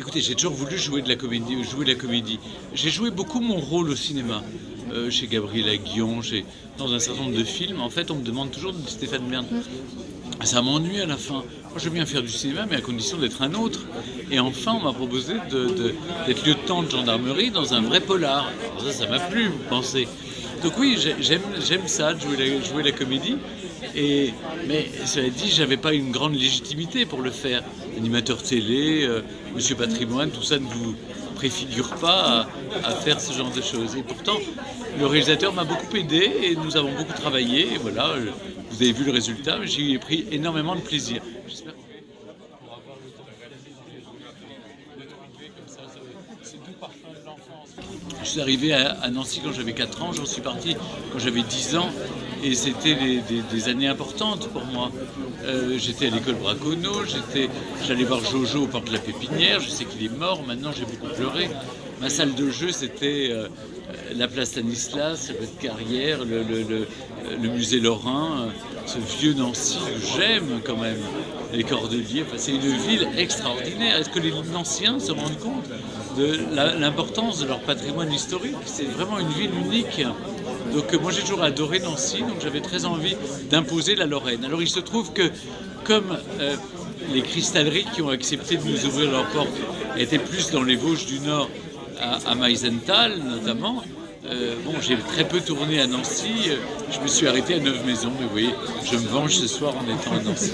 Écoutez, j'ai toujours voulu jouer de la comédie, jouer de la comédie. J'ai joué beaucoup mon rôle au cinéma, chez Gabriela Guion, dans un certain nombre de films. En fait, on me demande toujours de Stéphane Bern. Ça m'ennuie à la fin. Moi, je veux bien faire du cinéma, mais à condition d'être un autre. Et enfin, on m'a proposé d'être lieutenant de gendarmerie dans un vrai polar. Alors ça m'a plu, vous pensez. Donc oui, j'aime ça, de jouer la comédie. Mais cela dit, j'avais pas une grande légitimité pour le faire. Animateur télé, Monsieur Patrimoine, tout ça ne vous préfigure pas à faire ce genre de choses. Et pourtant, le réalisateur m'a beaucoup aidé et nous avons beaucoup travaillé. Et voilà, vous avez vu le résultat, mais j'y ai pris énormément de plaisir. J'espère qu'on pourra avoir le temps de trouver comme ça, ces doux parfums de l'enfance. Je suis arrivé à Nancy quand j'avais 4 ans, j'en suis parti quand j'avais 10 ans. Et c'était des années importantes pour moi. J'étais à l'école Braconneau, j'allais voir Jojo au parc de la Pépinière, je sais qu'il est mort, maintenant j'ai beaucoup pleuré. Ma salle de jeu, c'était la place Stanislas, le Carrière, le musée Lorrain, ce vieux Nancy que j'aime quand même, les Cordeliers. Enfin, c'est une ville extraordinaire. Est-ce que les Nanciens se rendent compte de l'importance de leur patrimoine historique? C'est vraiment une ville unique. Donc moi j'ai toujours adoré Nancy, donc j'avais très envie d'imposer la Lorraine. Alors il se trouve que comme les cristalleries qui ont accepté de nous ouvrir leurs portes étaient plus dans les Vosges du Nord, à Meisenthal notamment, j'ai très peu tourné à Nancy, je me suis arrêté à Neuve-Maisons, mais vous voyez, je me venge ce soir en étant à Nancy.